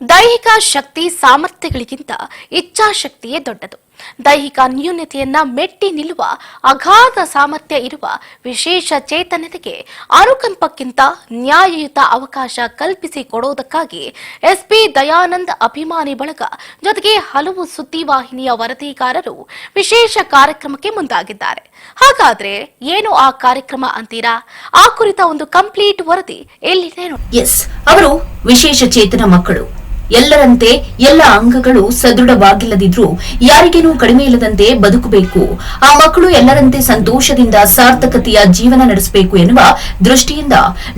ದೈಹಿಕ ಶಕ್ತಿ ಸಾಮರ್ಥ್ಯಗಳಿಗಿಂತ ಇಚ್ಛಾಶಕ್ತಿಯೇ ದೊಡ್ಡದು. ದೈಹಿಕ ನ್ಯೂನತೆಯನ್ನ ಮೆಟ್ಟಿ ನಿಲ್ಲುವ ಅಗಾಧ ಸಾಮರ್ಥ್ಯ ಇರುವ ವಿಶೇಷ ಚೇತನತೆಗೆ ಅನುಕಂಪಕ್ಕಿಂತ ನ್ಯಾಯಯುತ ಅವಕಾಶ ಕಲ್ಪಿಸಿಕೊಡುವುದಕ್ಕಾಗಿ ಎಸ್ಪಿ ದಯಾನಂದ್ ಅಭಿಮಾನಿ ಬಳಗ ಜೊತೆಗೆ ಹಲವು ಸುದ್ದಿವಾಹಿನಿಯ ವರದಿಗಾರರು ವಿಶೇಷ ಕಾರ್ಯಕ್ರಮಕ್ಕೆ ಮುಂದಾಗಿದ್ದಾರೆ. ಹಾಗಾದ್ರೆ ಏನು ಆ ಕಾರ್ಯಕ್ರಮ ಅಂತೀರಾ? ಆ ಕುರಿತ ಒಂದು ಕಂಪ್ಲೀಟ್ ವರದಿ ಎಲ್ಲಿದೆ ನೋಡಿ. ಅವರು ವಿಶೇಷ ಚೇತನ ಮಕ್ಕಳು. ಎಲ್ಲರಂತೆ ಎಲ್ಲ ಅಂಗಗಳು ಸದೃಢವಾಗಿಲ್ಲದಿದ್ರೂ ಯಾರಿಗೇನೂ ಕಡಿಮೆ ಇಲ್ಲದಂತೆ ಬದುಕಬೇಕು. ಆ ಮಕ್ಕಳು ಎಲ್ಲರಂತೆ ಸಂತೋಷದಿಂದ ಸಾರ್ಥಕತೆಯ ಜೀವನ ನಡೆಸಬೇಕು ಎನ್ನುವ ದೃಷ್ಟಿಯಿಂದ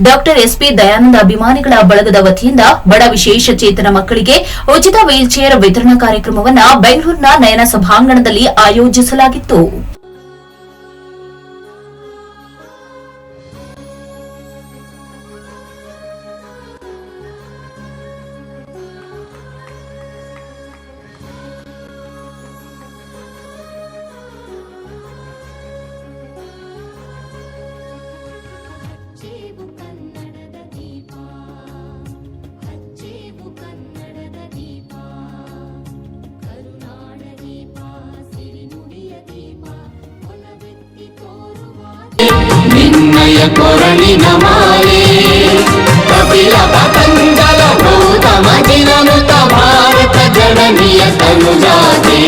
ಡಾಕ್ಟರ್ ಎಸ್ಪಿ ದಯಾನಂದ ಅಭಿಮಾನಿಗಳ ಬಳಗದ ವತಿಯಿಂದ ಬಡ ವಿಶೇಷ ಚೇತನ ಮಕ್ಕಳಿಗೆ ಉಚಿತ ವೀಲ್ಚೇರ್ ವಿತರಣಾ ಕಾರ್ಯಕ್ರಮವನ್ನು ಬೆಂಗಳೂರಿನ ನಯನ ಸಭಾಂಗಣದಲ್ಲಿ ಆಯೋಜಿಸಲಾಗಿತ್ತು. ನಿನ್ನಯ ಕೊರಳಿನ ಮಾಲೆ ಕಪಿಲ ಪತಂಜಲ ಗೌತಮ ಜಿನನುತ ಭಾರತ ಜನನಿಯ ತನುಜಾತೆ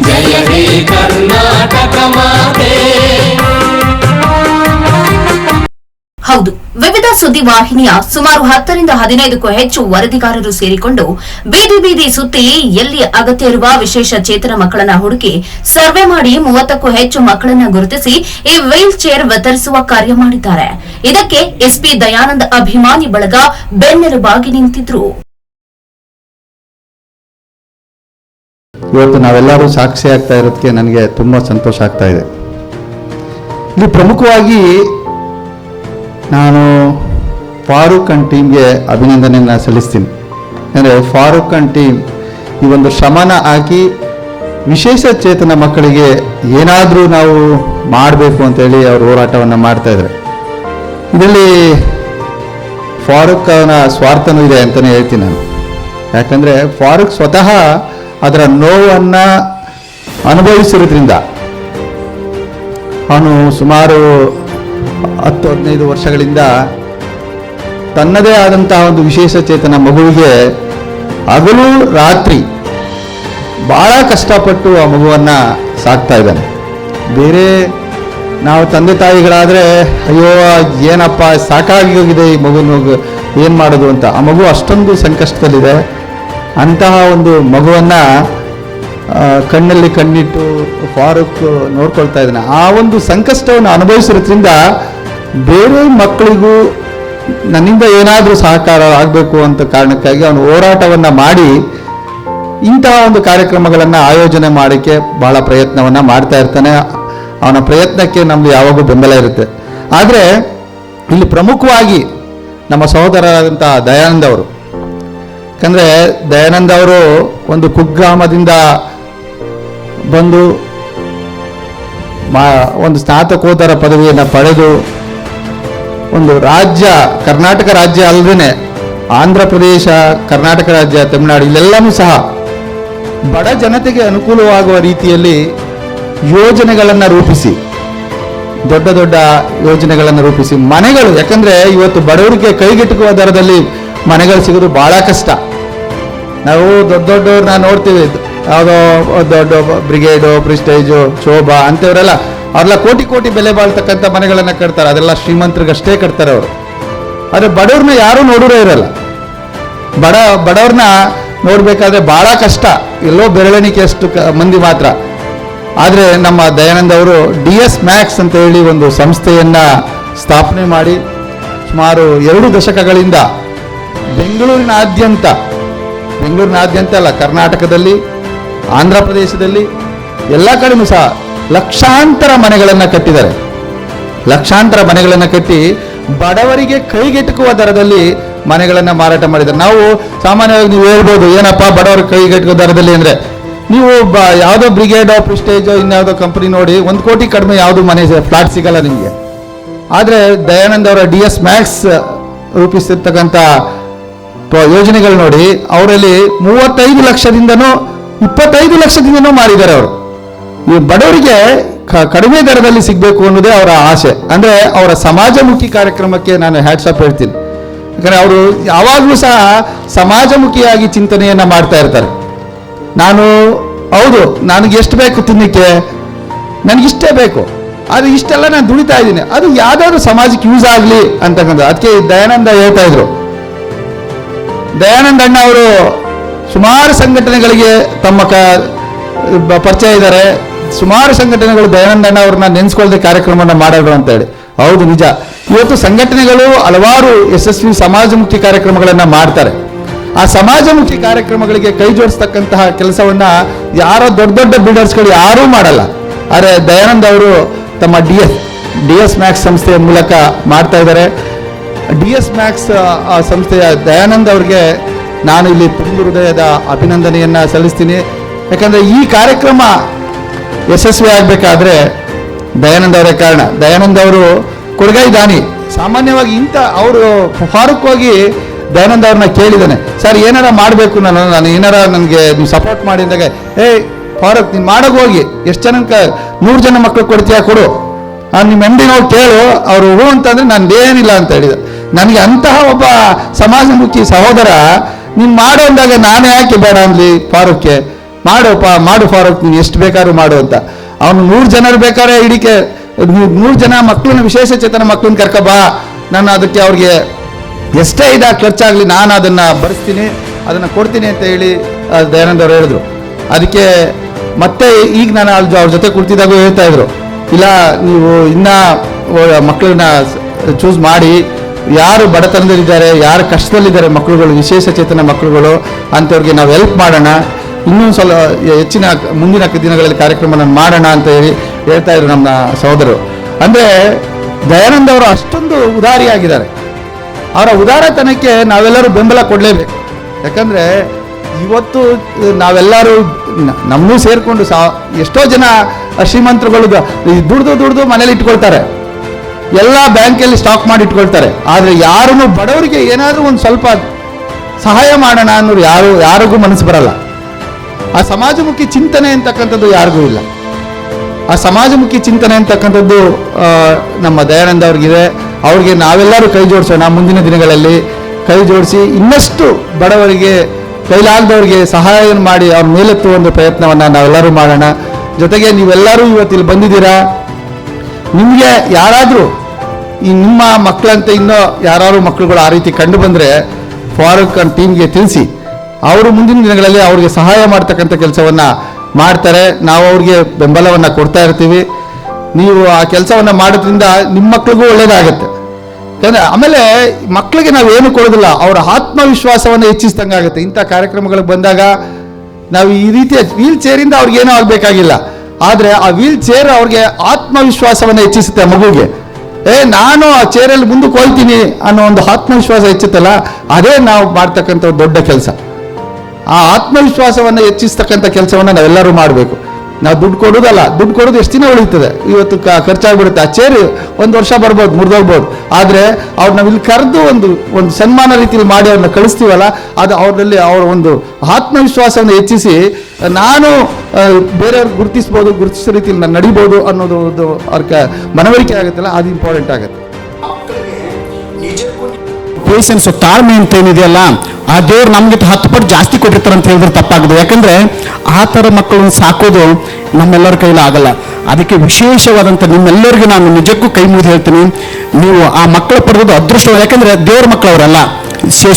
ಜಯ ಹೇ ಕರ್ನಾಟಕ ಮಾತೆ. ಹೌದು, ವಿವಿಧ ಸುದ್ದಿವಾಹಿನಿಯ ಸುಮಾರು 10 ರಿಂದ 15ಕ್ಕೂ ಹೆಚ್ಚು ವರದಿಗಾರರು ಸೇರಿಕೊಂಡು ಬೀದಿ ಬೀದಿ ಸುತ್ತಿ ಎಲ್ಲಿ ಅಗತ್ಯ ಇರುವ ವಿಶೇಷ ಚೇತನ ಮಕ್ಕಳನ್ನ ಹುಡುಕಿ ಸರ್ವೆ ಮಾಡಿ 30ಕ್ಕೂ ಹೆಚ್ಚು ಮಕ್ಕಳನ್ನ ಗುರುತಿಸಿ ಈ ವೀಲ್ ಚೇರ್ ವಿತರಿಸುವ ಕಾರ್ಯ ಮಾಡಿದ್ದಾರೆ. ಇದಕ್ಕೆ ಎಸ್ಪಿ ದಯಾನಂದ್ ಅಭಿಮಾನಿ ಬಳಗ ಬೆನ್ನೆಲುಬಾಗಿ ನಿಂತಿದ್ರು. ಇವತ್ತು ನಾವೆಲ್ಲರೂ ಸಾಕ್ಷಿ ಆಗ್ತಾ ಇರೋದಕ್ಕೆ ನನಗೆ ತುಂಬಾ ಸಂತೋಷ ಆಗ್ತಾ ಇದೆ. ಇಲ್ಲಿ ಪ್ರಮುಖವಾಗಿ ನಾನು ಫಾರೂಕ್ ಅಂಡ್ ಟೀಮ್ಗೆ ಅಭಿನಂದನೆಯನ್ನು ಸಲ್ಲಿಸ್ತೀನಿ. ಅಂದರೆ ಫಾರೂಕ್ ಅಂಡ್ ಟೀಮ್ ಈ ಒಂದು ಶ್ರಮನ ಹಾಕಿ ವಿಶೇಷ ಚೇತನ ಮಕ್ಕಳಿಗೆ ಏನಾದರೂ ನಾವು ಮಾಡಬೇಕು ಅಂತೇಳಿ ಅವರು ಹೋರಾಟವನ್ನು ಮಾಡ್ತಾ ಇದ್ದಾರೆ. ಇದರಲ್ಲಿ ಫಾರೂಕ್ ಅವನ ಸ್ವಾರ್ಥನೂ ಇದೆ ಅಂತಲೇ ಹೇಳ್ತೀನಿ ನಾನು. ಯಾಕಂದರೆ ಫಾರೂಕ್ ಸ್ವತಃ ಅದರ ನೋವನ್ನು ಅನುಭವಿಸಿರೋದ್ರಿಂದ ಅವನು ಸುಮಾರು 10-15 ವರ್ಷಗಳಿಂದ ತನ್ನದೇ ಆದಂತಹ ಒಂದು ವಿಶೇಷ ಚೇತನ ಮಗುವಿಗೆ ಹಗಲು ರಾತ್ರಿ ಬಹಳ ಕಷ್ಟಪಟ್ಟು ಆ ಮಗುವನ್ನು ಸಾಕ್ತಾ ಇದ್ದಾನೆ. ಬೇರೆ ನಾವು ತಂದೆ ತಾಯಿಗಳಾದರೆ ಅಯ್ಯೋ ಏನಪ್ಪ ಸಾಕಾಗಿ ಹೋಗಿದೆ ಈ ಮಗುನ ಏನು ಮಾಡೋದು ಅಂತ. ಆ ಮಗು ಅಷ್ಟೊಂದು ಸಂಕಷ್ಟದಲ್ಲಿದೆ. ಅಂತಹ ಒಂದು ಮಗುವನ್ನು ಕಣ್ಣಲ್ಲಿ ಕಣ್ಣಿಟ್ಟು ಫಾರೂಕ್ ನೋಡ್ಕೊಳ್ತಾ ಇದ್ದಾನೆ. ಆ ಒಂದು ಸಂಕಷ್ಟವನ್ನು ಅನುಭವಿಸಿರೋದ್ರಿಂದ ಬೇರೆ ಮಕ್ಕಳಿಗೂ ನನ್ನಿಂದ ಏನಾದರೂ ಸಹಕಾರ ಆಗಬೇಕು ಅಂತ ಕಾರಣಕ್ಕಾಗಿ ಅವನು ಹೋರಾಟವನ್ನು ಮಾಡಿ ಇಂತಹ ಒಂದು ಕಾರ್ಯಕ್ರಮಗಳನ್ನು ಆಯೋಜನೆ ಮಾಡೋಕ್ಕೆ ಬಹಳ ಪ್ರಯತ್ನವನ್ನು ಮಾಡ್ತಾ ಇರ್ತಾನೆ. ಅವನ ಪ್ರಯತ್ನಕ್ಕೆ ನಮ್ಮದು ಯಾವಾಗೂ ಬೆಂಬಲ ಇರುತ್ತೆ. ಆದರೆ ಇಲ್ಲಿ ಪ್ರಮುಖವಾಗಿ ನಮ್ಮ ಸಹೋದರರಾದಂಥ ದಯಾನಂದ್ ಅವರು, ಯಾಕಂದರೆ ದಯಾನಂದ್ ಅವರು ಒಂದು ಕುಗ್ರಾಮದಿಂದ ಬಂದು ಒಂದು ಸ್ನಾತಕೋತ್ತರ ಪದವಿಯನ್ನು ಪಡೆದು ಒಂದು ರಾಜ್ಯ, ಕರ್ನಾಟಕ ರಾಜ್ಯ ಅಲ್ಲದೇ ಆಂಧ್ರ ಪ್ರದೇಶ, ಕರ್ನಾಟಕ ರಾಜ್ಯ, ತಮಿಳುನಾಡು ಇಲ್ಲೆಲ್ಲನೂ ಸಹ ಬಡ ಜನತೆಗೆ ಅನುಕೂಲವಾಗುವ ರೀತಿಯಲ್ಲಿ ಯೋಜನೆಗಳನ್ನು ರೂಪಿಸಿ, ದೊಡ್ಡ ದೊಡ್ಡ ಯೋಜನೆಗಳನ್ನು ರೂಪಿಸಿ ಮನೆಗಳು, ಯಾಕಂದರೆ ಇವತ್ತು ಬಡವರಿಗೆ ಕೈಗೆಟುಕುವ ದರದಲ್ಲಿ ಮನೆಗಳು ಸಿಗೋದು ಭಾಳ ಕಷ್ಟ. ನಾವು ದೊಡ್ಡವ್ರನ್ನ ನೋಡ್ತೀವಿ, ಯಾವುದೋ ದೊಡ್ಡ ಬ್ರಿಗೇಡು, ಪ್ರಿಸ್ಟೇಜು, ಶೋಭಾ ಅಂಥವರೆಲ್ಲ ಅವರೆಲ್ಲ ಕೋಟಿ ಕೋಟಿ ಬೆಲೆ ಬಾಳ್ತಕ್ಕಂಥ ಮನೆಗಳನ್ನು ಕಟ್ತಾರೆ. ಅದೆಲ್ಲ ಶ್ರೀಮಂತರಿಗಷ್ಟೇ ಕಟ್ತಾರೆ ಅವರು. ಆದರೆ ಬಡವ್ರನ್ನ ಯಾರೂ ನೋಡೋರೇ ಇರಲ್ಲ. ಬಡವ್ರನ್ನ ನೋಡಬೇಕಾದ್ರೆ ಭಾಳ ಕಷ್ಟ, ಎಲ್ಲೋ ಬೆರಳೆಣಿಕೆ ಅಷ್ಟು ಮಂದಿ ಮಾತ್ರ. ಆದರೆ ನಮ್ಮ ದಯಾನಂದ್ ಅವರು DS Max ಅಂತ ಹೇಳಿ ಒಂದು ಸಂಸ್ಥೆಯನ್ನು ಸ್ಥಾಪನೆ ಮಾಡಿ ಸುಮಾರು 2 ದಶಕಗಳಿಂದ ಬೆಂಗಳೂರಿನಾದ್ಯಂತ ಅಲ್ಲ, ಕರ್ನಾಟಕದಲ್ಲಿ, ಆಂಧ್ರ ಪ್ರದೇಶದಲ್ಲಿ ಎಲ್ಲ ಕಡೆಯೂ ಸಹ ಲಕ್ಷಾಂತರ ಮನೆಗಳನ್ನು ಕಟ್ಟಿದ್ದಾರೆ. ಲಕ್ಷಾಂತರ ಮನೆಗಳನ್ನು ಕಟ್ಟಿ ಬಡವರಿಗೆ ಕೈಗೆಟುಕುವ ದರದಲ್ಲಿ ಮನೆಗಳನ್ನು ಮಾರಾಟ ಮಾಡಿದ್ದಾರೆ. ನಾವು ಸಾಮಾನ್ಯವಾಗಿ ನೀವು ಹೇಳ್ಬೋದು, ಏನಪ್ಪ ಬಡವರ ಕೈಗೆಟುಕುವ ದರದಲ್ಲಿ ಅಂದರೆ, ನೀವು ಯಾವುದೋ ಬ್ರಿಗೇಡೋ, ಪ್ರಿಸ್ಟೇಜೋ, ಇನ್ಯಾವುದೋ ಕಂಪನಿ ನೋಡಿ 1 ಕೋಟಿ ಕಡಿಮೆ ಯಾವುದು ಮನೆ ಫ್ಲಾಟ್ ಸಿಗಲ್ಲ ನಿಮಗೆ. ಆದರೆ ದಯಾನಂದ್ ಅವರ DS Max ರೂಪಿಸಿರ್ತಕ್ಕಂಥ ಯೋಜನೆಗಳು ನೋಡಿ, ಅವರಲ್ಲಿ 35 ಲಕ್ಷದಿಂದನೂ 25 ಲಕ್ಷದಿಂದನೂ ಮಾರಿದ್ದಾರೆ ಅವರು. ಈ ಬಡವರಿಗೆ ಕಡಿಮೆ ದರದಲ್ಲಿ ಸಿಗಬೇಕು ಅನ್ನೋದೇ ಅವರ ಆಸೆ. ಅಂದರೆ ಅವರ ಸಮಾಜಮುಖಿ ಕಾರ್ಯಕ್ರಮಕ್ಕೆ ನಾನು ಹ್ಯಾಟ್ಸ್ ಆಫ್ ಹೇಳ್ತೀನಿ. ಯಾಕಂದರೆ ಅವರು ಯಾವಾಗಲೂ ಸಹ ಸಮಾಜಮುಖಿಯಾಗಿ ಚಿಂತನೆಯನ್ನು ಮಾಡ್ತಾ ಇರ್ತಾರೆ. ಹೌದು, ನನಗೆ ಎಷ್ಟು ಬೇಕು ತಿನ್ನಕ್ಕೆ, ನನಗಿಷ್ಟೇ ಬೇಕು, ಆದರೆ ಇಷ್ಟೆಲ್ಲ ನಾನು ದುಡಿತಾ ಇದ್ದೀನಿ, ಅದು ಯಾವುದಾದ್ರೂ ಸಮಾಜಕ್ಕೆ ಯೂಸ್ ಆಗಲಿ ಅಂತಕ್ಕಂಥ. ಅದಕ್ಕೆ ದಯಾನಂದ ಹೇಳ್ತಾ ಇದ್ರು, ದಯಾನಂದ ಅಣ್ಣ ಅವರು ಸುಮಾರು ಸಂಘಟನೆಗಳಿಗೆ ತಮ್ಮ ಪರಿಚಯ ಇದ್ದಾರೆ. ಸುಮಾರು ಸಂಘಟನೆಗಳು ದಯಾನಂದ ಅಣ್ಣ ಅವ್ರನ್ನ ನೆನೆಸ್ಕೊಳ್ಳದೆ ಕಾರ್ಯಕ್ರಮವನ್ನು ಮಾಡೋದು ಅಂತ ಹೇಳಿ. ಹೌದು, ನಿಜ. ಇವತ್ತು ಸಂಘಟನೆಗಳು ಹಲವಾರು ಯಶಸ್ವಿ ಸಮಾಜಮುಖಿ ಕಾರ್ಯಕ್ರಮಗಳನ್ನು ಮಾಡ್ತಾರೆ. ಆ ಸಮಾಜಮುಖಿ ಕಾರ್ಯಕ್ರಮಗಳಿಗೆ ಕೈ ಜೋಡಿಸ್ತಕ್ಕಂತಹ ಕೆಲಸವನ್ನ ಯಾರೋ ದೊಡ್ಡ ದೊಡ್ಡ ಬಿಲ್ಡರ್ಸ್ಗಳು ಯಾರೂ ಮಾಡಲ್ಲ. ಆದರೆ ದಯಾನಂದ ಅವರು ತಮ್ಮ DS ಮ್ಯಾಕ್ಸ್ ಸಂಸ್ಥೆಯ ಮೂಲಕ ಮಾಡ್ತಾ ಇದ್ದಾರೆ. DS ಮ್ಯಾಕ್ಸ್ ಸಂಸ್ಥೆಯ ದಯಾನಂದ್ ಅವರಿಗೆ ನಾನು ಇಲ್ಲಿ ತುಂಬ ಹೃದಯದ ಅಭಿನಂದನೆಯನ್ನು ಸಲ್ಲಿಸ್ತೀನಿ. ಯಾಕಂದರೆ ಈ ಕಾರ್ಯಕ್ರಮ ಯಶಸ್ವಿ ಆಗಬೇಕಾದ್ರೆ ದಯಾನಂದ್ ಅವರೇ ಕಾರಣ. ದಯಾನಂದ್ ಅವರು ಕೊಡುಗೈ ದಾನಿ. ಸಾಮಾನ್ಯವಾಗಿ ಅವರು ಫಾರೂಕ್ ಹೋಗಿ ದಯಾನಂದ್ ಅವ್ರನ್ನ ಕೇಳಿದ್ದಾನೆ, ಸರ್ ಏನಾರ ಮಾಡಬೇಕು, ನಾನು ಏನಾರ ನನಗೆ ನೀವು ಸಪೋರ್ಟ್ ಮಾಡಿ ಅಂದಾಗ, ಫಾರೂಕ್ ನೀನು ಮಾಡೋಕೆ ಹೋಗಿ, ಎಷ್ಟು ಜನಕ್ಕೆ 100 ಜನ ಮಕ್ಕಳು ಕೊಡ್ತೀಯಾ, ಕೊಡು, ನಿಮ್ಮ MD ಹೋಗಿ ಕೇಳು, ಅವರು ಹೂ ಅಂತಂದರೆ ನಂದೇನಿಲ್ಲ ಅಂತ ಹೇಳಿದ. ನನಗೆ ಅಂತಹ ಒಬ್ಬ ಸಮಾಜಮುಖಿ ಸಹೋದರ ನೀನು ಮಾಡು ಅಂದಾಗ ನಾನು ಯಾಕೆ ಬೇಡ ಅನ್ಲಿ, ಫಾರೂಕ್ಗೆ ಮಾಡು ಫಾರೂಕ್, ನೀನು ಎಷ್ಟು ಬೇಕಾದ್ರೂ ಮಾಡು ಅಂತ. ಅವನು 100 ಜನರು ಬೇಕಾದ್ರೆ ಇಡೀಕೆ 100 ಜನ ಮಕ್ಕಳನ್ನ, ವಿಶೇಷ ಚೇತನ ಮಕ್ಕಳನ್ನ ಕರ್ಕೊಬಾ, ನಾನು ಅದಕ್ಕೆ ಅವ್ರಿಗೆ ಎಷ್ಟೇ ಖರ್ಚಾಗಲಿ ನಾನು ಅದನ್ನು ಭರಿಸ್ತೀನಿ, ಅದನ್ನು ಕೊಡ್ತೀನಿ ಅಂತ ಹೇಳಿ ದಯಾನಂದ್ ಅವರು ಹೇಳಿದ್ರು. ಅದಕ್ಕೆ ಮತ್ತೆ ಈಗ ನಾನು ಅವ್ರ ಜೊತೆ ಕುಳಿತಿದ್ದಾಗ ಹೇಳ್ತಾ ಇದ್ರು, ಇಲ್ಲ ನೀವು ಇನ್ನೂ ಮಕ್ಕಳನ್ನ ಚೂಸ್ ಮಾಡಿ, ಯಾರು ಬಡತನದಲ್ಲಿದ್ದಾರೆ, ಯಾರು ಕಷ್ಟದಲ್ಲಿದ್ದಾರೆ ಮಕ್ಕಳುಗಳು, ವಿಶೇಷ ಚೇತನ ಮಕ್ಕಳುಗಳು ಅಂಥವ್ರಿಗೆ ನಾವು ಹೆಲ್ಪ್ ಮಾಡೋಣ, ಇನ್ನೂ ಸ್ವಲ್ಪ ಹೆಚ್ಚಿನ ಮುಂದಿನ ದಿನಗಳಲ್ಲಿ ಕಾರ್ಯಕ್ರಮ ಮಾಡೋಣ ಅಂತ ಹೇಳಿ ಹೇಳ್ತಾ ಇದ್ರು ನಮ್ಮ ಸಹೋದರರು. ಅಂದರೆ ದಯಾನಂದ್ ಅವರು ಅಷ್ಟೊಂದು ಉದಾರಿಯಾಗಿದ್ದಾರೆ. ಅವರ ಉದಾರತನಕ್ಕೆ ನಾವೆಲ್ಲರೂ ಬೆಂಬಲ ಕೊಡಲೇಬೇಕು. ಯಾಕಂದರೆ ಇವತ್ತು ನಾವೆಲ್ಲರೂ ನಮ್ಮನ್ನೂ ಸೇರಿಕೊಂಡು ಎಷ್ಟೋ ಜನ ಶ್ರೀಮಂತರುಗಳು ದುಡ್ದು ಮನೇಲಿ ಇಟ್ಕೊಳ್ತಾರೆ, ಎಲ್ಲ ಬ್ಯಾಂಕಲ್ಲಿ ಸ್ಟಾಕ್ ಮಾಡಿ ಇಟ್ಕೊಳ್ತಾರೆ. ಆದರೆ ಯಾರೂ ಬಡವರಿಗೆ ಏನಾದರೂ ಒಂದು ಸ್ವಲ್ಪ ಸಹಾಯ ಮಾಡೋಣ ಅನ್ನೋರು ಯಾರಿಗೂ ಮನಸ್ಸು ಬರಲ್ಲ. ಆ ಸಮಾಜಮುಖಿ ಚಿಂತನೆ ಅಂತಕ್ಕಂಥದ್ದು ಯಾರಿಗೂ ಇಲ್ಲ. ಆ ಸಮಾಜಮುಖಿ ಚಿಂತನೆ ಅಂತಕ್ಕಂಥದ್ದು ನಮ್ಮ ದಯಾನಂದ ಅವ್ರಿಗಿದೆ. ಅವ್ರಿಗೆ ನಾವೆಲ್ಲರೂ ಕೈ ಜೋಡಿಸೋಣ. ಮುಂದಿನ ದಿನಗಳಲ್ಲಿ ಕೈ ಜೋಡಿಸಿ ಇನ್ನಷ್ಟು ಬಡವರಿಗೆ, ಕೈಲಾಗದವ್ರಿಗೆ ಸಹಾಯ ಮಾಡಿ ಅವ್ರ ಮೇಲೆತ್ತುವ ಒಂದು ಪ್ರಯತ್ನವನ್ನು ನಾವೆಲ್ಲರೂ ಮಾಡೋಣ. ಜೊತೆಗೆ ನೀವೆಲ್ಲರೂ ಇವತ್ತಿಲ್ಲಿ ಬಂದಿದ್ದೀರಾ. ನಿಮಗೆ ಯಾರಾದರೂ ನಿಮ್ಮ ಮಕ್ಕಳಂತೆ ಇನ್ನೂ ಯಾರು ಮಕ್ಕಳುಗಳು ಆ ರೀತಿ ಕಂಡು ಬಂದರೆ ಫಾರೂಕ್ ಟೀಮ್ಗೆ ತಿಳಿಸಿ, ಅವರು ಮುಂದಿನ ದಿನಗಳಲ್ಲಿ ಅವ್ರಿಗೆ ಸಹಾಯ ಮಾಡ್ತಕ್ಕಂಥ ಕೆಲಸವನ್ನು ಮಾಡ್ತಾರೆ. ನಾವು ಅವ್ರಿಗೆ ಬೆಂಬಲವನ್ನು ಕೊಡ್ತಾ ಇರ್ತೀವಿ. ನೀವು ಆ ಕೆಲಸವನ್ನು ಮಾಡೋದ್ರಿಂದ ನಿಮ್ಮ ಮಕ್ಕಳಿಗೂ ಒಳ್ಳೇದಾಗತ್ತೆ. ಯಾಕಂದರೆ ಆಮೇಲೆ ಮಕ್ಕಳಿಗೆ ನಾವೇನು ಕೊಡೋದಿಲ್ಲ, ಅವರ ಆತ್ಮವಿಶ್ವಾಸವನ್ನು ಹೆಚ್ಚಿಸ್ದಂಗೆ ಆಗುತ್ತೆ. ಇಂಥ ಕಾರ್ಯಕ್ರಮಗಳಿಗೆ ಬಂದಾಗ ನಾವು ಈ ರೀತಿಯ ವೀಲ್ ಚೇರಿಂದ ಅವ್ರಿಗೇನೂ ಆಗಬೇಕಾಗಿಲ್ಲ, ಆದರೆ ಆ ವೀಲ್ ಚೇರ್ ಅವ್ರಿಗೆ ಆತ್ಮವಿಶ್ವಾಸವನ್ನು ಹೆಚ್ಚಿಸುತ್ತೆ. ಮಗುಗೆ ನಾನು ಆ ಚೇರಲ್ಲಿ ಮುಂದಕ್ಕೆ ಹೋಗ್ತೀನಿ ಅನ್ನೋ ಒಂದು ಆತ್ಮವಿಶ್ವಾಸ ಹೆಚ್ಚುತ್ತಲ್ಲ, ಅದೇ ನಾವು ಮಾಡ್ತಕ್ಕಂಥ ದೊಡ್ಡ ಕೆಲಸ. ಆ ಆತ್ಮವಿಶ್ವಾಸವನ್ನು ಹೆಚ್ಚಿಸ್ತಕ್ಕಂಥ ಕೆಲಸವನ್ನು ನಾವೆಲ್ಲರೂ ಮಾಡಬೇಕು. ನಾವು ದುಡ್ಡು ಕೊಡೋದಲ್ಲ, ದುಡ್ಡು ಕೊಡೋದು ಎಷ್ಟು ದಿನ ಉಳಿಯುತ್ತದೆ, ಇವತ್ತು ಖರ್ಚಾಗ್ಬಿಡುತ್ತೆ. ಆ ಚೇರು 1 ವರ್ಷ ಬರ್ಬೋದು, ಮುರಿದೋಗ್ಬೋದು. ಆದರೆ ಅವ್ರು ನಾವು ಇಲ್ಲಿ ಕರೆದು ಒಂದು ಸನ್ಮಾನ ರೀತಿಯಲ್ಲಿ ಮಾಡಿ ಅವ್ರನ್ನ ಕಳಿಸ್ತೀವಲ್ಲ, ಅದು ಅವರಲ್ಲಿ ಅವರ ಒಂದು ಆತ್ಮವಿಶ್ವಾಸವನ್ನು ಹೆಚ್ಚಿಸಿ ನಾನು ಬೇರೆಯವ್ರಿಗೆ ಗುರುತಿಸೋ ರೀತಿಯಲ್ಲಿ ನಾನು ನಡಿಬೋದು ಅನ್ನೋದು ಅವ್ರಿಗೆ ಮನವರಿಕೆ ಆಗುತ್ತಲ್ಲ, ಅದು ಇಂಪಾರ್ಟೆಂಟ್ ಆಗುತ್ತೆ. ಪೇಷನ್ಸ್, ತಾಳ್ಮೆ ಅಂತ ಏನಿದೆಯಲ್ಲ, ಆ ದೇವ್ರು ನಮ್ಗೆ 10 ಪಟ್ಟು ಜಾಸ್ತಿ ಕೊಟ್ಟಿರ್ತಾರೆ ಅಂತ ಹೇಳಿದ್ರೆ ತಪ್ಪಾಗುತ್ತೆ. ಯಾಕಂದ್ರೆ ಆ ಥರ ಮಕ್ಕಳನ್ನು ಸಾಕೋದು ನಮ್ಮೆಲ್ಲರ ಕೈಲಿ ಆಗಲ್ಲ. ಅದಕ್ಕೆ ವಿಶೇಷವಾದಂಥ ನಿಮ್ಮೆಲ್ಲರಿಗೂ ನಾನು ನಿಜಕ್ಕೂ ಕೈ ಮುಗಿದು ಹೇಳ್ತೀನಿ, ನೀವು ಆ ಮಕ್ಕಳು ಪಡೆದು ಅದೃಷ್ಟ. ಯಾಕಂದ್ರೆ ದೇವ್ರ ಮಕ್ಕಳವರಲ್ಲ,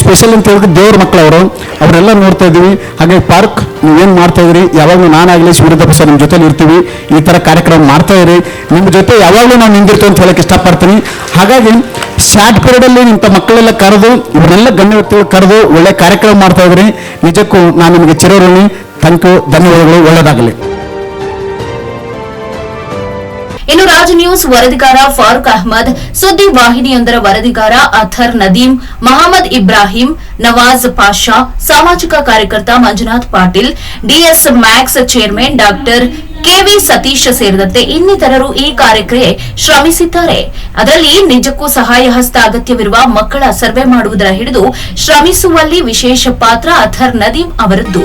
ಸ್ಪೆಷಲ್ ಅಂತ ಹೇಳಿದ್ರೆ ದೇವ್ರ ಮಕ್ಕಳವರು, ಅವರೆಲ್ಲ ನೋಡ್ತಾ ಇದ್ದೀವಿ. ಹಾಗೆ ಪಾರ್ಕ್ ನೀವೇನು ಮಾಡ್ತಾ ಇದ್ರಿ, ಯಾವಾಗಲೂ ನಾನಾಗಲಿ ಸೂರ್ಯದಪ್ಪ ಸರ್ ನಿಮ್ಮ ಜೊತೆಲಿ ಇರ್ತೀವಿ. ಈ ಥರ ಕಾರ್ಯಕ್ರಮ ಮಾಡ್ತಾ ಇರಿ, ನಿಮ್ಮ ಜೊತೆ ಯಾವಾಗಲೂ ನಾವು ನಿಂದಿರ್ತೀವಿ ಅಂತ ಹೇಳಕ್ಕೆ ಇಷ್ಟಪಡ್ತೀನಿ. ಹಾಗಾಗಿ ಶಾರ್ಟ್ ಪೀರಿಯಡಲ್ಲಿ ಇಂಥ ಮಕ್ಕಳೆಲ್ಲ ಕರೆದು, ಇವರೆಲ್ಲ ಗಣ್ಯ ವ್ಯಕ್ತಿಗಳು ಕರೆದು ಒಳ್ಳೆ ಕಾರ್ಯಕ್ರಮ ಮಾಡ್ತಾ ಇದ್ರಿ. ನಿಜಕ್ಕೂ ನಾನು ನಿಮಗೆ ಚಿರಋಣಿ. ಥ್ಯಾಂಕ್ ಯು, ಧನ್ಯವಾದಗಳು, ಒಳ್ಳೆಯದಾಗಲಿ. ಇನ್ನು ರಾಜ್ ನ್ಯೂಸ್ ವರದಿಗಾರ ಫಾರೂಕ್ ಅಹ್ಮದ್, ಸುದ್ದಿ ವಾಹಿನಿಯೊಂದರ ವರದಿಗಾರ ಅಥರ್ ನದೀಂ, ಮಹಮ್ಮದ್ ಇಬ್ರಾಹಿಂ, ನವಾಜ್ ಪಾಷಾ, ಸಾಮಾಜಿಕ ಕಾರ್ಯಕರ್ತ Manjunath Patil, DS max chairman doctor KV Satish ಸೇರಿದಂತೆ ಇನ್ನಿತರರು ಈ ಕಾರ್ಯಕ್ಕೆ ಶ್ರಮಿಸಿದ್ದಾರೆ. ಅದರಲ್ಲಿ ನಿಜಕ್ಕೂ ಸಹಾಯ ಹಸ್ತ ಅಗತ್ಯವಿರುವ ಮಕ್ಕಳ ಸರ್ವೆ ಮಾಡುವುದರ ಹಿಡಿದು ಶ್ರಮಿಸುವಲ್ಲಿ ವಿಶೇಷ ಪಾತ್ರ ಅಥರ್ ನದೀಂ ಅವರದ್ದು.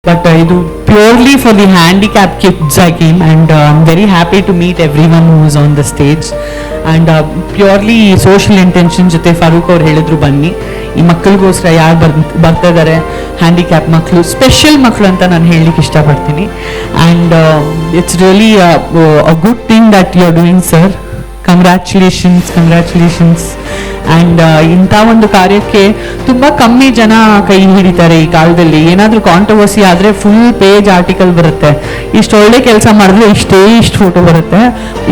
But ಇದು purely for the handicapped kids I came, and I'm very happy to meet everyone who is on the stage. And purely social intention ಜೊತೆ ಫಾರೂಕ್ ಅವ್ರು ಹೇಳಿದ್ರು ಬನ್ನಿ ಈ ಮಕ್ಕಳಿಗೋಸ್ಕರ ಯಾರು ಬರ್ತಾ ಇದ್ದಾರೆ ಹ್ಯಾಂಡಿಕ್ಯಾಪ್ ಮಕ್ಕಳು, ಸ್ಪೆಷಲ್ ಮಕ್ಕಳು ಅಂತ ನಾನು ಹೇಳಲಿಕ್ಕೆ ಇಷ್ಟಪಡ್ತೀನಿ. And it's really a good thing that you are doing sir. Congratulations. And ಇಂಥ ಒಂದು ಕಾರ್ಯಕ್ಕೆ ತುಂಬ ಕಮ್ಮಿ ಜನ ಕೈ ಹಿಡಿತಾರೆ ಈ ಕಾಲದಲ್ಲಿ. ಏನಾದರೂ ಕಾಂಟ್ರವರ್ಸಿ ಆದರೆ ಫುಲ್ ಪೇಜ್ ಆರ್ಟಿಕಲ್ ಬರುತ್ತೆ, ಇಷ್ಟು ಒಳ್ಳೆ ಕೆಲಸ ಮಾಡಿದ್ರೆ ಇಷ್ಟು ಫೋಟೋ ಬರುತ್ತೆ,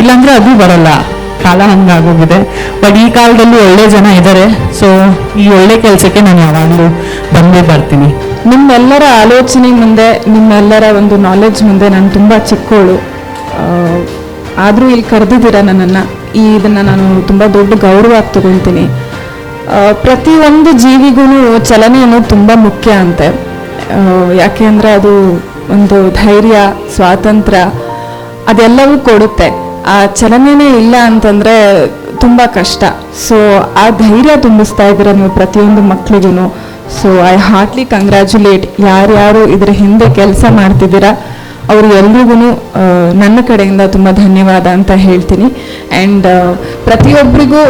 ಇಲ್ಲಾಂದರೆ ಅದು ಬರಲ್ಲ. ಕಾಲ ಹಂಗಾಗೋಗಿದೆ. ಬಟ್ ಈ ಕಾಲದಲ್ಲಿ ಒಳ್ಳೆ ಜನ ಇದ್ದಾರೆ. ಸೊ ಈ ಒಳ್ಳೆ ಕೆಲಸಕ್ಕೆ ನಾನು ಯಾವಾಗಲೂ ಬಂದೇ ಬರ್ತೀನಿ. ನಿಮ್ಮೆಲ್ಲರ ಆಲೋಚನೆ ಮುಂದೆ, ನಿಮ್ಮೆಲ್ಲರ ಒಂದು ನಾಲೆಡ್ಜ್ ಮುಂದೆ ನಾನು ತುಂಬ ಚಿಕ್ಕವಳು. ಆದರೂ ಇಲ್ಲಿ ಕರೆದಿದ್ದೀರ ನನ್ನನ್ನು. ಇದನ್ನು ನಾನು ತುಂಬ ದೊಡ್ಡ ಗೌರವವಾಗಿ ತಗೊಳ್ತೀನಿ. ಪ್ರತಿಯೊಂದು ಜೀವಿಗೂ ಚಲನೆ ಅನ್ನೋದು ತುಂಬ ಮುಖ್ಯ ಅಂತೆ. ಯಾಕೆ ಅಂದರೆ ಅದು ಒಂದು ಧೈರ್ಯ, ಸ್ವಾತಂತ್ರ್ಯ ಅದೆಲ್ಲವೂ ಕೊಡುತ್ತೆ. ಆ ಚಲನೆನೇ ಇಲ್ಲ ಅಂತಂದರೆ ತುಂಬ ಕಷ್ಟ. ಸೊ ಆ ಧೈರ್ಯ ತುಂಬಿಸ್ತಾ ಇದ್ದೀರ ನೀವು ಪ್ರತಿಯೊಂದು ಮಕ್ಕಳಿಗೂ. ಸೊ ಐ ಹಾರ್ಟ್ಲಿ ಕಂಗ್ರ್ಯಾಚುಲೇಟ್ ಯಾರ್ಯಾರು ಇದರ ಹಿಂದೆ ಕೆಲಸ ಮಾಡ್ತಿದ್ದೀರಾ ಅವರು ಎಲ್ರಿಗೂ ನನ್ನ ಕಡೆಯಿಂದ ತುಂಬ ಧನ್ಯವಾದ ಅಂತ ಹೇಳ್ತೀನಿ. ಆ್ಯಂಡ್ ಪ್ರತಿಯೊಬ್ಬರಿಗೂ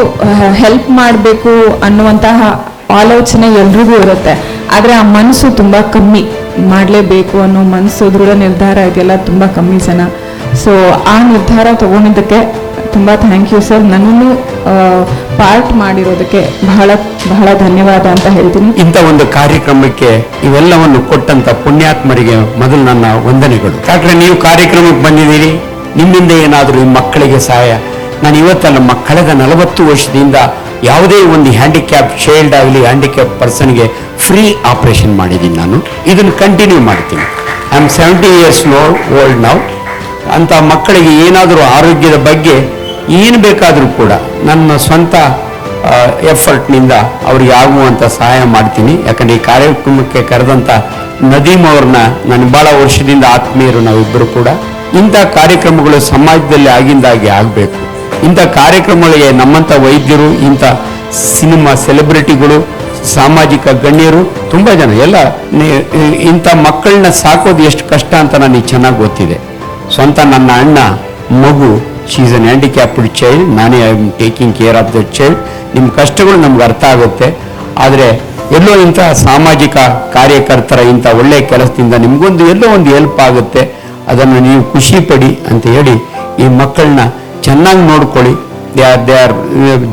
ಹೆಲ್ಪ್ ಮಾಡಬೇಕು ಅನ್ನುವಂತಹ ಆಲೋಚನೆ ಎಲ್ರಿಗೂ ಇರುತ್ತೆ. ಆದರೆ ಆ ಮನಸ್ಸು ತುಂಬ ಕಮ್ಮಿ, ಮಾಡಲೇಬೇಕು ಅನ್ನೋ ಮನಸ್ಸು, ದೃಢ ನಿರ್ಧಾರ ಇದೆಲ್ಲ ತುಂಬ ಕಮ್ಮಿ ಜನ. ಸೊ ಆ ನಿರ್ಧಾರ ತಗೊಂಡಿದ್ದಕ್ಕೆ ತುಂಬ ಥ್ಯಾಂಕ್ ಯು ಸರ್. ನನ್ನನ್ನು ಪಾರ್ಟ್ ಮಾಡಿರೋದಕ್ಕೆ ಬಹಳ ಬಹಳ ಧನ್ಯವಾದ ಅಂತ ಹೇಳ್ತೀನಿ. ಇಂಥ ಒಂದು ಕಾರ್ಯಕ್ರಮಕ್ಕೆ ಇವೆಲ್ಲವನ್ನು ಕೊಟ್ಟಂತ ಪುಣ್ಯಾತ್ಮರಿಗೆ ಮೊದಲು ನನ್ನ ವಂದನೆಗಳು. ಯಾಕಂದ್ರೆ ನೀವು ಕಾರ್ಯಕ್ರಮಕ್ಕೆ ಬಂದಿದ್ದೀರಿ, ನಿಮ್ಮಿಂದ ಏನಾದರೂ ಈ ಮಕ್ಕಳಿಗೆ ಸಹಾಯ. ನಾನು ಇವತ್ತಲ್ಲ, ಕಳೆದ 40 ವರ್ಷದಿಂದ ಯಾವುದೇ ಒಂದು ಹ್ಯಾಂಡಿಕ್ಯಾಪ್ ಚೈಲ್ಡ್ ಆಗಲಿ ಹ್ಯಾಂಡಿಕ್ಯಾಪ್ ಪರ್ಸನ್ಗೆ ಫ್ರೀ ಆಪರೇಷನ್ ಮಾಡಿದ್ದೀನಿ. ನಾನು ಇದನ್ನು ಕಂಟಿನ್ಯೂ ಮಾಡ್ತೀನಿ. ಐ ಆಮ್ 70 years ಓಲ್ಡ್ ನಾವು. ಅಂಥ ಮಕ್ಕಳಿಗೆ ಏನಾದರೂ ಆರೋಗ್ಯದ ಬಗ್ಗೆ ಏನು ಬೇಕಾದರೂ ಕೂಡ ನನ್ನ ಸ್ವಂತ ಎಫರ್ಟ್ನಿಂದ ಅವ್ರಿಗೆ ಆಗುವಂಥ ಸಹಾಯ ಮಾಡ್ತೀನಿ. ಯಾಕಂದರೆ ಈ ಕಾರ್ಯಕ್ರಮಕ್ಕೆ ಕರೆದಂಥ ನದೀಮ್ ಅವ್ರನ್ನ ನಾನು ಭಾಳ ವರ್ಷದಿಂದ ಆತ್ಮೀಯರು ನಾವಿಬ್ಬರು ಕೂಡ. ಇಂಥ ಕಾರ್ಯಕ್ರಮಗಳು ಸಮಾಜದಲ್ಲಿ ಆಗಿಂದಾಗೆ ಆಗಬೇಕು. ಇಂಥ ಕಾರ್ಯಕ್ರಮಗಳಿಗೆ ನಮ್ಮಂಥ ವೈದ್ಯರು, ಇಂಥ ಸಿನಿಮಾ ಸೆಲೆಬ್ರಿಟಿಗಳು, ಸಾಮಾಜಿಕ ಗಣ್ಯರು ತುಂಬ ಜನ ಎಲ್ಲ ಇಂಥ ಮಕ್ಕಳನ್ನ ಸಾಕೋದು ಎಷ್ಟು ಕಷ್ಟ ಅಂತ ನನಗೆ ಚೆನ್ನಾಗಿ ಗೊತ್ತಿದೆ. ಸ್ವಂತ ನನ್ನ ಅಣ್ಣ ಮಗು, she is an handicapped child, ನಾನೇ I am taking care of that child. ನಿಮ್ಮ ಕಷ್ಟಗಳು ನಮ್ಗೆ ಅರ್ಥ ಆಗುತ್ತೆ. ಆದರೆ ಎಲ್ಲೋ ಇಂಥ ಸಾಮಾಜಿಕ ಕಾರ್ಯಕರ್ತರ ಇಂಥ ಒಳ್ಳೆಯ ಕೆಲಸದಿಂದ ನಿಮಗೊಂದು ಎಲ್ಲೋ ಒಂದು ಹೆಲ್ಪ್ ಆಗುತ್ತೆ. ಅದನ್ನು ನೀವು ಖುಷಿ ಪಡಿ ಅಂತ ಹೇಳಿ ಈ ಮಕ್ಕಳನ್ನ ಚೆನ್ನಾಗಿ ನೋಡ್ಕೊಳ್ಳಿ. ದೇ ಆರ್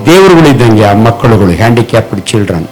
ದೇವರುಗಳಿದ್ದಂಗೆ ಆ ಮಕ್ಕಳುಗಳು, ಹ್ಯಾಂಡಿಕ್ಯಾಪ್ಡ್ ಚಿಲ್ಡ್ರನ್.